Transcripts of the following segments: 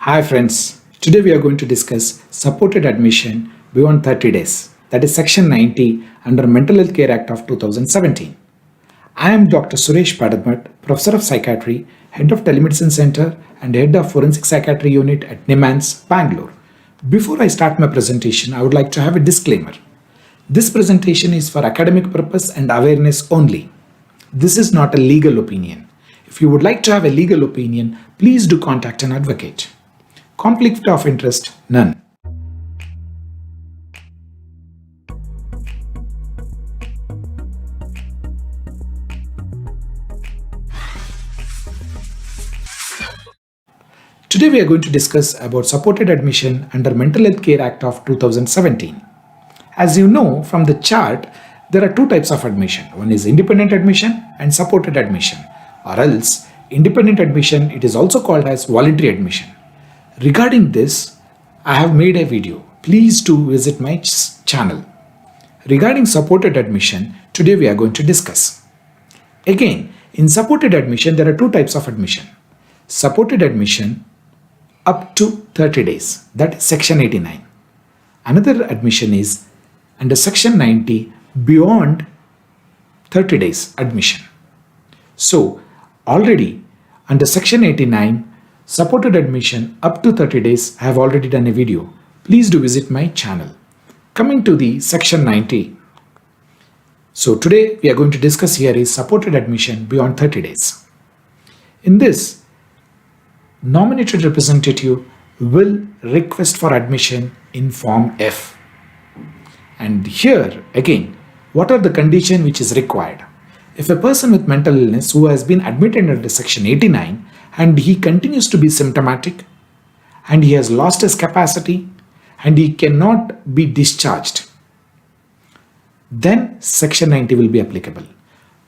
Hi friends, today we are going to discuss supported admission beyond 30 days, that is section 90 under Mental Health Care Act of 2017. I am Dr. Suresh Padmat, Professor of Psychiatry, Head of Telemedicine Center and Head of Forensic Psychiatry Unit at NIMANS, Bangalore. Before I start my presentation, I would like to have a disclaimer. This presentation is for academic purpose and awareness only. This is not a legal opinion. If you would like to have a legal opinion, please do contact an advocate. Conflict of interest, none. Today we are going to discuss about supported admission under Mental Health Care Act of 2017. As you know from the chart, there are two types of admission. One is independent admission and supported admission, or else independent admission, it is also called as voluntary admission. Regarding this, I have made a video. Please do visit my channel. Regarding supported admission, today we are going to discuss. Again, in supported admission, there are two types of admission. Supported admission up to 30 days, that is section 89. Another admission is under section 90 beyond 30 days admission. So already under section 89, supported admission up to 30 days, I have already done a video. Please do visit my channel. Coming to the section 90. So today we are going to discuss here is supported admission beyond 30 days. In this, nominated representative will request for admission in form F. And here again, what are the conditions which is required? If a person with mental illness who has been admitted under section 89 and he continues to be symptomatic and he has lost his capacity and he cannot be discharged, then section 90 will be applicable.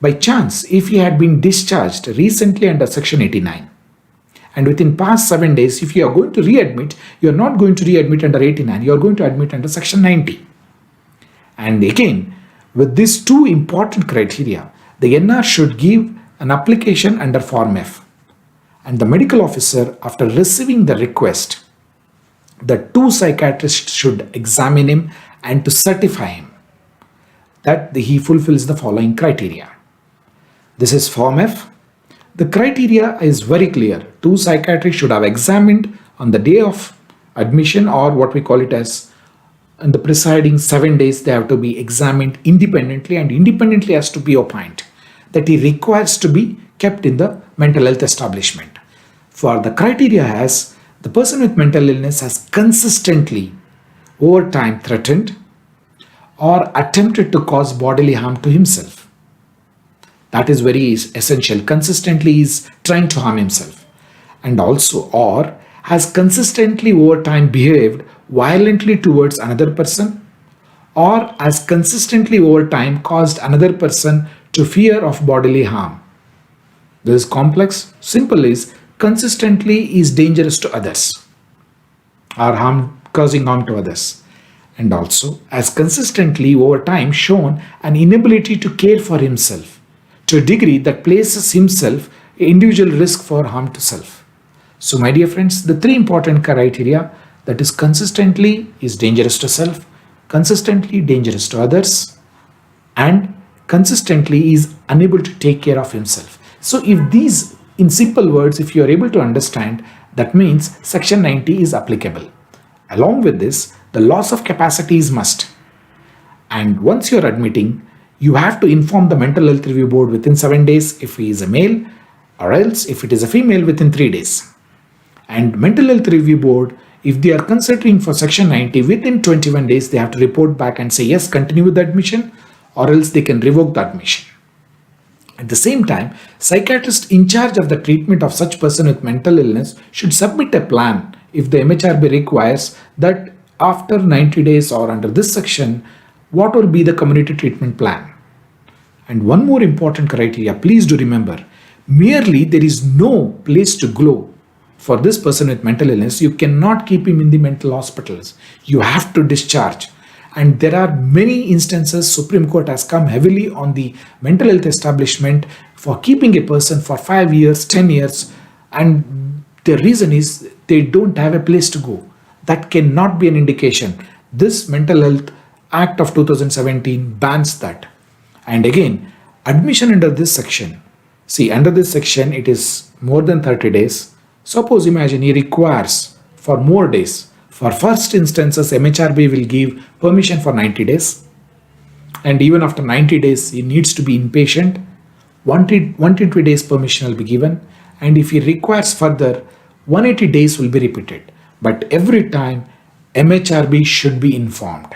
By chance, if he had been discharged recently under section 89 and within past 7 days, if you are going to readmit, you are not going to readmit under 89, you are going to admit under section 90. And again, with these two important criteria, the NR should give an application under form F. And the medical officer, after receiving the request, the two psychiatrists should examine him and to certify him that he fulfills the following criteria. This is form F. The criteria is very clear. Two psychiatrists should have examined on the day of admission, or what we call it as in the preceding 7 days, they have to be examined independently, and independently has to be opined that he requires to be kept in the mental health establishment. For the criteria has the person with mental illness has consistently over time threatened or attempted to cause bodily harm to himself. That is very essential. Consistently is trying to harm himself, and also or has consistently over time behaved violently towards another person, or has consistently over time caused another person to fear of bodily harm. This is complex. Simple is consistently is dangerous to others or causing harm to others, and also has consistently over time shown an inability to care for himself to a degree that places himself individual risk for harm to self. So my dear friends, the three important criteria, that is consistently is dangerous to self, consistently dangerous to others, and consistently is unable to take care of himself. So if these, in simple words, if you are able to understand, that means section 90 is applicable. Along with this, the loss of capacity is must. And once you are admitting, you have to inform the mental health review board within 7 days if he is a male, or else if it is a female within 3 days. And mental health review board, if they are considering for section 90 within 21 days, they have to report back and say yes, continue with the admission, or else they can revoke the admission. At the same time, psychiatrist in charge of the treatment of such person with mental illness should submit a plan if the MHRB requires that after 90 days or under this section, what will be the community treatment plan. And one more important criteria, please do remember, merely there is no place to go for this person with mental illness, you cannot keep him in the mental hospitals. You have to discharge. And there are many instances, Supreme Court has come heavily on the mental health establishment for keeping a person for 5 years, 10 years. And the reason is they don't have a place to go. That cannot be an indication. This Mental Health Act of 2017 bans that. And again, admission under this section. See, under this section, it is more than 30 days. Suppose, imagine he requires for more days. For first instances, MHRB will give permission for 90 days. And even after 90 days, he needs to be inpatient. 120 days permission will be given. And if he requires further, 180 days will be repeated. But every time, MHRB should be informed.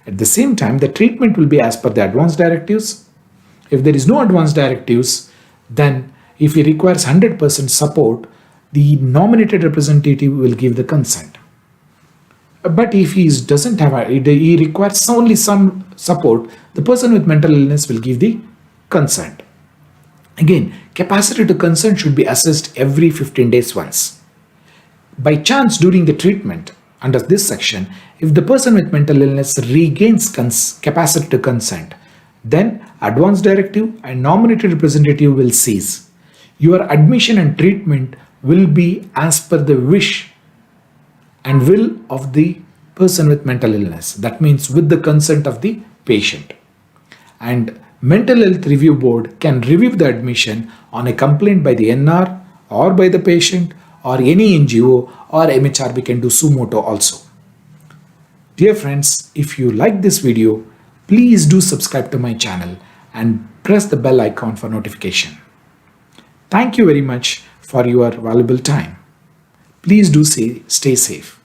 At the same time, the treatment will be as per the advance directives. If there is no advance directives, then if he requires 100% support, the nominated representative will give the consent. But if he doesn't have, he requires only some support, the person with mental illness will give the consent. Again, capacity to consent should be assessed every 15 days once. By chance, during the treatment, under this section, if the person with mental illness regains capacity to consent, then advance directive and nominated representative will cease. Your admission and treatment will be as per the wish and will of the person with mental illness. That means with the consent of the patient. And Mental Health Review Board can review the admission on a complaint by the NR or by the patient or any NGO, or MHRB can do suo motu also. Dear friends, if you like this video, please do subscribe to my channel and press the bell icon for notification. Thank you very much for your valuable time. Please do stay safe.